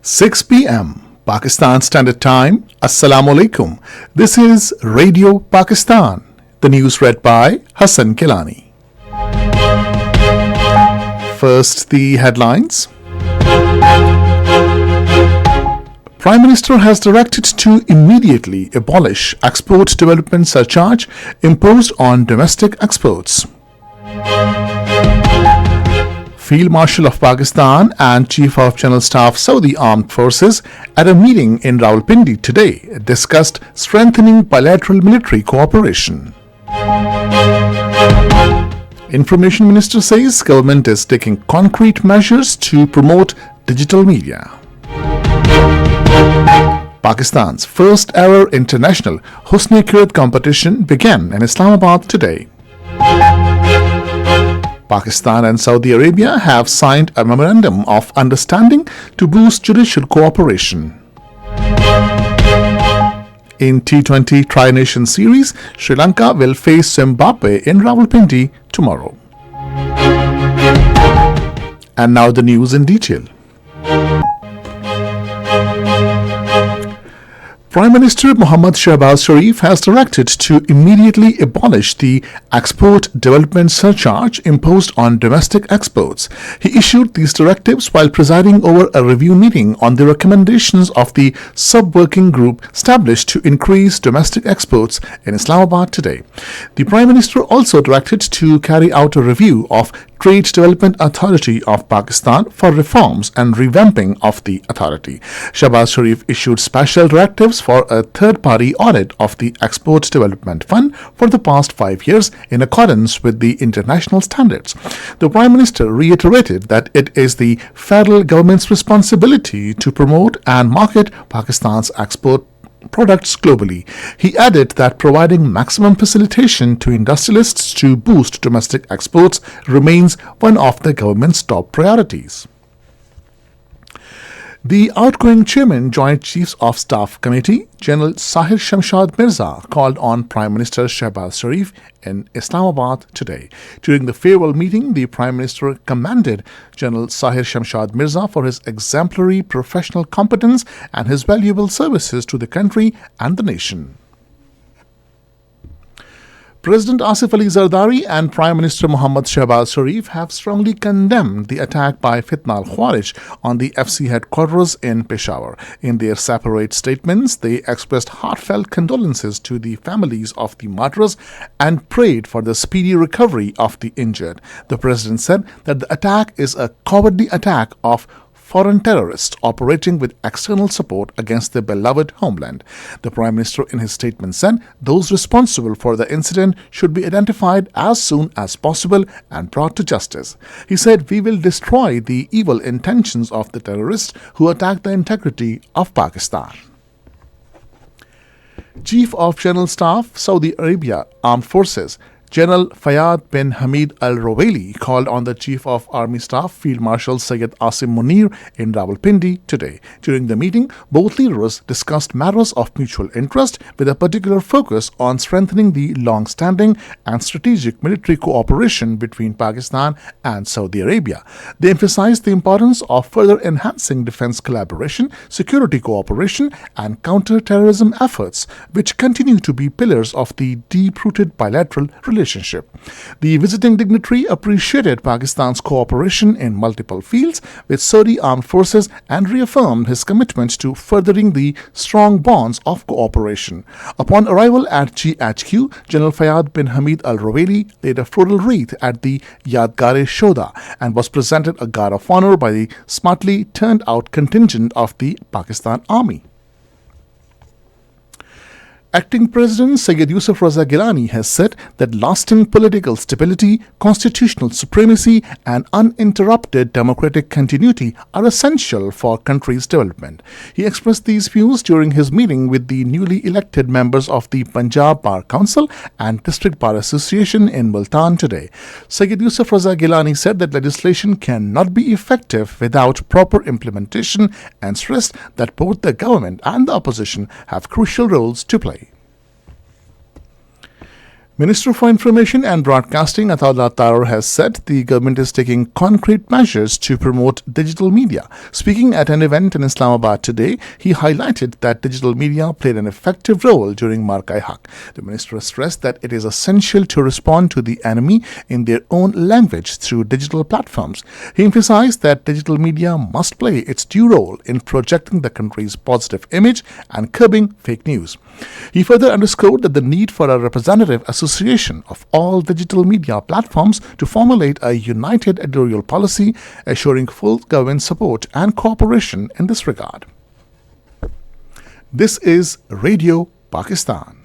6 p.m. Pakistan Standard Time. Assalamu alaikum. This is Radio Pakistan. The news read by Hassan Kilani. First, the headlines. Prime Minister has directed to immediately abolish export development surcharge imposed on domestic exports. Field Marshal of Pakistan and Chief of General Staff Saudi Armed Forces at a meeting in Rawalpindi today discussed strengthening bilateral military cooperation. Information Minister says government is taking concrete measures to promote digital media. Pakistan's first ever international Husn-e-Kirat competition began in Islamabad today. Pakistan and Saudi Arabia have signed a memorandum of understanding to boost judicial cooperation. In T20 Tri-Nation Series, Sri Lanka will face Zimbabwe in Rawalpindi tomorrow. And now the news in detail. Prime Minister Mohammad Shehbaz Sharif has directed to immediately abolish the export development surcharge imposed on domestic exports. He issued these directives while presiding over a review meeting on the recommendations of the sub-working group established to increase domestic exports in Islamabad today. The Prime Minister also directed to carry out a review of Trade Development Authority of Pakistan for reforms and revamping of the authority. Shehbaz Sharif issued special directives for a third-party audit of the Export Development Fund for the past 5 years in accordance with the international standards. The Prime Minister reiterated that it is the federal government's responsibility to promote and market Pakistan's export products globally. He added that providing maximum facilitation to industrialists to boost domestic exports remains one of the government's top priorities. The outgoing chairman, Joint Chiefs of Staff Committee, General Sahir Shamshad Mirza, called on Prime Minister Shehbaz Sharif in Islamabad today. During the farewell meeting, the Prime Minister commended General Sahir Shamshad Mirza for his exemplary professional competence and his valuable services to the country and the nation. President Asif Ali Zardari and Prime Minister Mohammad Shehbaz Sharif have strongly condemned the attack by Fitna al-Khawarij on the FC headquarters in Peshawar. In their separate statements, they expressed heartfelt condolences to the families of the martyrs and prayed for the speedy recovery of the injured. The President said that the attack is a cowardly attack of foreign terrorists operating with external support against their beloved homeland. The Prime Minister in his statement said those responsible for the incident should be identified as soon as possible and brought to justice. He said, "We will destroy the evil intentions of the terrorists who attack the integrity of Pakistan." Chief of General Staff, Saudi Arabia Armed Forces, General Fayyad bin Hamid al-Rowaili called on the Chief of Army Staff, Field Marshal Syed Asim Munir, in Rawalpindi today. During the meeting, both leaders discussed matters of mutual interest with a particular focus on strengthening the long-standing and strategic military cooperation between Pakistan and Saudi Arabia. They emphasized the importance of further enhancing defense collaboration, security cooperation, and counter-terrorism efforts, which continue to be pillars of the deep-rooted bilateral relationship. The visiting dignitary appreciated Pakistan's cooperation in multiple fields with Saudi Armed Forces and reaffirmed his commitment to furthering the strong bonds of cooperation. Upon arrival at GHQ, General Fayyad bin Hamid al-Rowaili laid a floral wreath at the Yadgare-Shoda and was presented a guard of honor by the smartly turned out contingent of the Pakistan Army. Acting President Syed Yusuf Raza Gilani has said that lasting political stability, constitutional supremacy, and uninterrupted democratic continuity are essential for country's development. He expressed these views during his meeting with the newly elected members of the Punjab Bar Council and District Bar Association in Bulletin today. Syed Yusuf Raza Gilani said that legislation cannot be effective without proper implementation and stressed that both the government and the opposition have crucial roles to play. Minister for Information and Broadcasting Ataullah Tarar has said the government is taking concrete measures to promote digital media. Speaking at an event in Islamabad today, he highlighted that digital media played an effective role during Markai-Haq. The minister stressed that it is essential to respond to the enemy in their own language through digital platforms. He emphasized that digital media must play its due role in projecting the country's positive image and curbing fake news. He further underscored that the need for a representative association of all digital media platforms to formulate a united editorial policy, assuring full government support and cooperation in this regard. This is Radio Pakistan.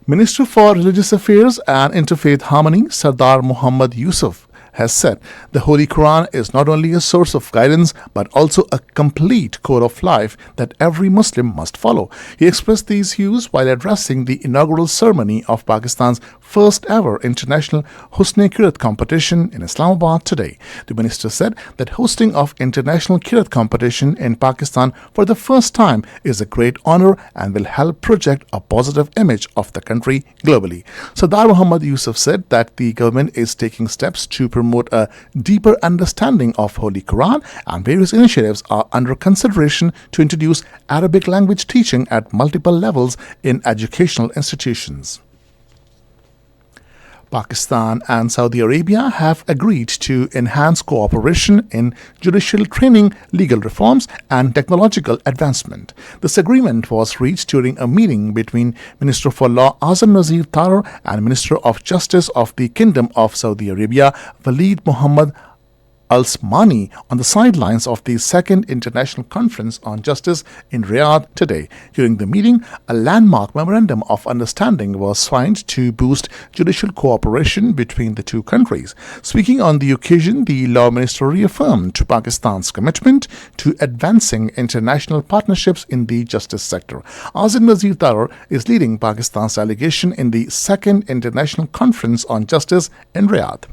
Minister for Religious Affairs and Interfaith Harmony, Sardar Muhammad Yusuf, has said the Holy Quran is not only a source of guidance but also a complete code of life that every Muslim must follow. He expressed these views while addressing the inaugural ceremony of Pakistan's first ever international Husn-e-Qirat competition in Islamabad today. The minister said that hosting of international Qirat competition in Pakistan for the first time is a great honor and will help project a positive image of the country globally. Sardar Muhammad Yusuf said that the government is taking steps to promote a deeper understanding of Holy Quran, and various initiatives are under consideration to introduce Arabic language teaching at multiple levels in educational institutions. Pakistan and Saudi Arabia have agreed to enhance cooperation in judicial training, legal reforms, and technological advancement. This agreement was reached during a meeting between Minister for Law Azam Nazir Tarar and Minister of Justice of the Kingdom of Saudi Arabia, Walid Muhammad Al-Smani, on the sidelines of the Second International Conference on Justice in Riyadh today. During the meeting, a landmark memorandum of understanding was signed to boost judicial cooperation between the two countries. Speaking on the occasion, the Law Minister reaffirmed Pakistan's commitment to advancing international partnerships in the justice sector. Azim Nazir Tarar is leading Pakistan's delegation in the Second International Conference on Justice in Riyadh.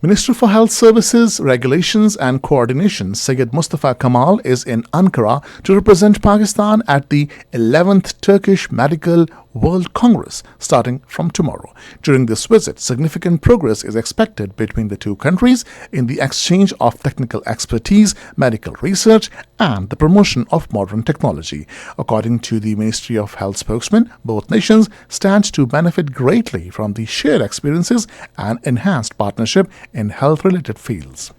Minister for Health Services, Regulations and Coordination Syed Mustafa Kamal is in Ankara to represent Pakistan at the 11th Turkish Medical World Congress starting from tomorrow. During this visit, significant progress is expected between the two countries in the exchange of technical expertise, medical research, and the promotion of modern technology. According to the Ministry of Health spokesman, both nations stand to benefit greatly from the shared experiences and enhanced partnership in health-related fields.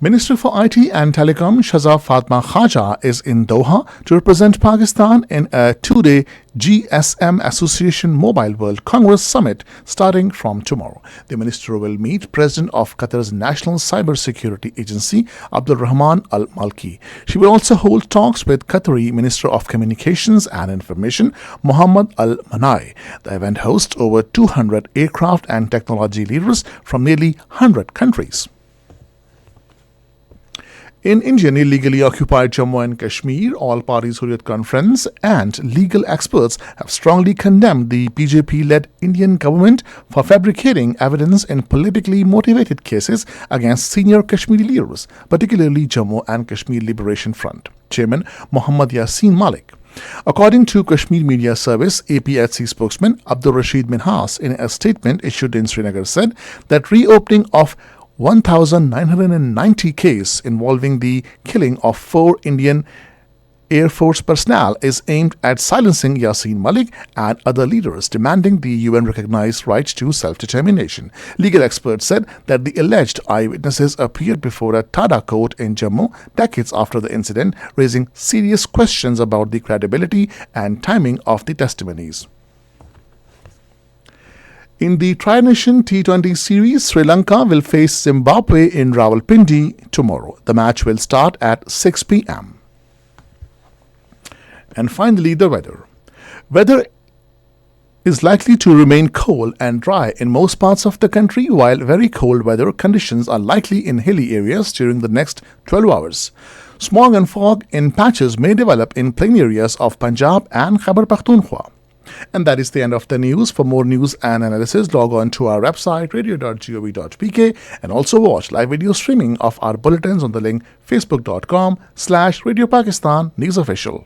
Minister for IT and Telecom Shahzad Fatma Khaja is in Doha to represent Pakistan in a two-day GSM Association Mobile World Congress Summit starting from tomorrow. The minister will meet President of Qatar's National Cybersecurity Agency, Abdul Rahman Al Malki. She will also hold talks with Qatari Minister of Communications and Information, Mohammed Al Manai. The event hosts over 200 aircraft and technology leaders from nearly 100 countries. In Indian illegally occupied Jammu and Kashmir, all parties Hurriyat Conference and legal experts have strongly condemned the BJP-led Indian government for fabricating evidence in politically motivated cases against senior Kashmiri leaders, particularly Jammu and Kashmir Liberation Front Chairman Muhammad Yasin Malik. According to Kashmir Media Service, APHC spokesman Abdul Rashid Minhas, in a statement issued in Srinagar, said that reopening of 1,990 case involving the killing of 4 Indian Air Force personnel is aimed at silencing Yasin Malik and other leaders demanding the UN-recognized right to self-determination. Legal experts said that the alleged eyewitnesses appeared before a Tada court in Jammu decades after the incident, raising serious questions about the credibility and timing of the testimonies. In the Tri-Nation T20 series, Sri Lanka will face Zimbabwe in Rawalpindi tomorrow. The match will start at 6 p.m. And finally, the weather. Weather is likely to remain cold and dry in most parts of the country, while very cold weather conditions are likely in hilly areas during the next 12 hours. Smog and fog in patches may develop in plain areas of Punjab and Khyber Pakhtunkhwa. And that is the end of the news. For more news and analysis, log on to our website radio.gov.pk and also watch live video streaming of our bulletins on the link facebook.com/Radio Pakistan News Official.